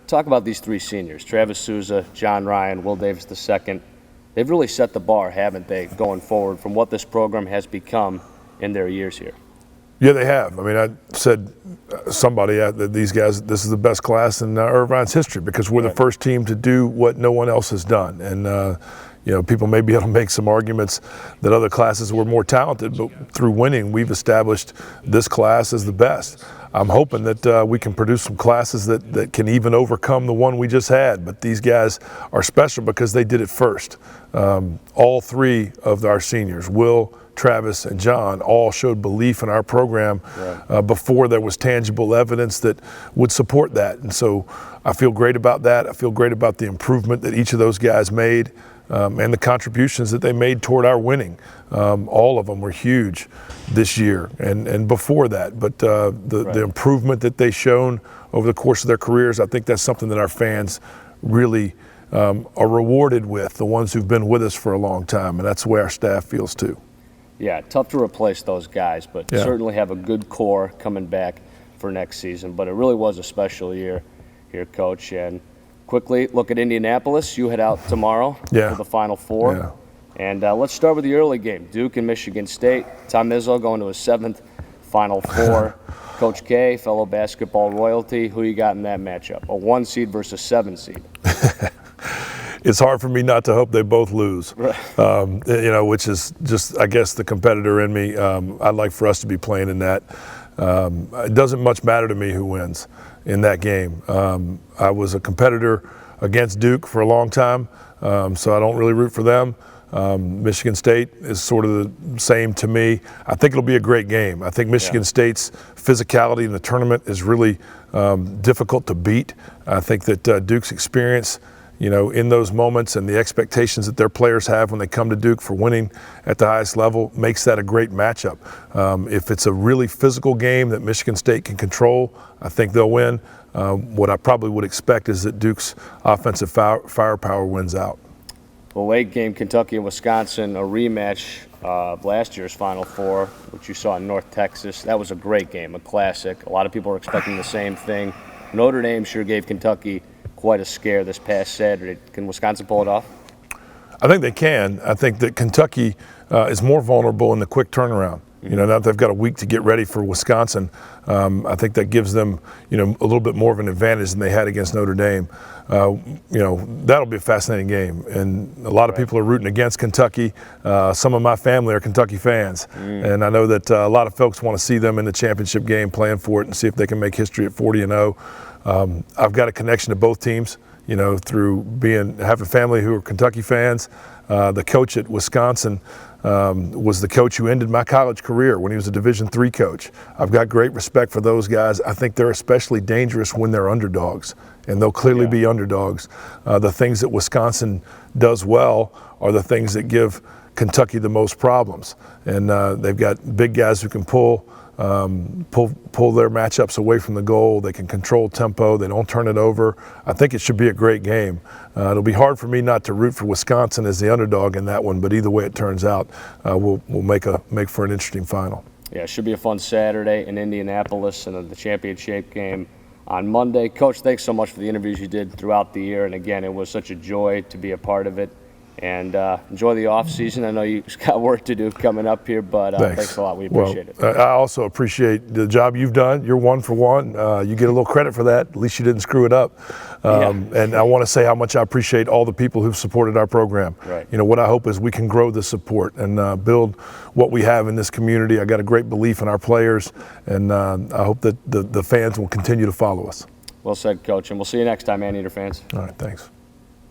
talk about these three seniors, Travis Souza, John Ryan, Will Davis II. They've really set the bar, haven't they, going forward from what this program has become in their years here? Yeah, they have. I mean, I said somebody that these guys, this is the best class in Irvine's history because we're the first team to do what no one else has done. And, you know, people may be able to make some arguments that other classes were more talented, but through winning, we've established this class as the best. I'm hoping that we can produce some classes that can even overcome the one we just had. But these guys are special because they did it first. All three of our seniors, Will, Travis, and John, all showed belief in our program before there was tangible evidence that would support that. And so I feel great about that. I feel great about the improvement that each of those guys made and the contributions that they made toward our winning. All of them were huge this year and before that. But the improvement that they've shown over the course of their careers, I think that's something that our fans really are rewarded with, the ones who've been with us for a long time. And that's the way our staff feels too. Yeah, tough to replace those guys, but certainly have a good core coming back for next season. But it really was a special year here, Coach. And quickly look at Indianapolis. You head out tomorrow for the Final Four. Yeah. And let's start with the early game. Duke and Michigan State. Tom Izzo going to his 7th Final Four. Coach K, fellow basketball royalty. Who you got in that matchup? A 1 seed versus 7 seed. It's hard for me not to hope they both lose, you know, which is just, I guess, the competitor in me. I'd like for us to be playing in that. It doesn't much matter to me who wins in that game. I was a competitor against Duke for a long time, so I don't really root for them. Michigan State is sort of the same to me. I think it'll be a great game. I think Michigan State's physicality in the tournament is really difficult to beat. I think that Duke's experience, you know, in those moments and the expectations that their players have when they come to Duke for winning at the highest level makes that a great matchup. If it's a really physical game that Michigan State can control, I think they'll win. What I probably would expect is that Duke's offensive firepower wins out. Well, late game, Kentucky and Wisconsin, a rematch of last year's Final Four, which you saw in North Texas. That was a great game, a classic. A lot of people are expecting the same thing. Notre Dame sure gave Kentucky quite a scare this past Saturday. Can Wisconsin pull it off? I think they can. I think that Kentucky is more vulnerable in the quick turnaround. You know, now that they've got a week to get ready for Wisconsin, I think that gives them, you know, a little bit more of an advantage than they had against Notre Dame. You know, that'll be a fascinating game. And a lot of people are rooting against Kentucky. Some of my family are Kentucky fans. And I know that a lot of folks want to see them in the championship game, playing for it, and see if they can make history at 40-0. I've got a connection to both teams, you know, through having family who are Kentucky fans. The coach at Wisconsin was the coach who ended my college career when he was a Division III coach. I've got great respect for those guys. I think they're especially dangerous when they're underdogs, and they'll clearly be underdogs. The things that Wisconsin does well are the things that give Kentucky the most problems. And they've got big guys who can pull their matchups away from the goal. They can control tempo. They don't turn it over. I think it should be a great game. It'll be hard for me not to root for Wisconsin as the underdog in that one, but either way it turns out, we'll make for an interesting final. Yeah, it should be a fun Saturday in Indianapolis, and then the championship game on Monday. Coach, thanks so much for the interviews you did throughout the year, and again, it was such a joy to be a part of it. And enjoy the off season. I know you've got work to do coming up here, but thanks a lot. We appreciate it. I also appreciate the job you've done. You're 1 for 1. You get a little credit for that. At least you didn't screw it up. And I want to say how much I appreciate all the people who've supported our program. You know, what I hope is we can grow the support and build what we have in this community. I got a great belief in our players, and I hope that the fans will continue to follow us. Well said, Coach. And we'll see you next time, Anteater fans. All right, thanks.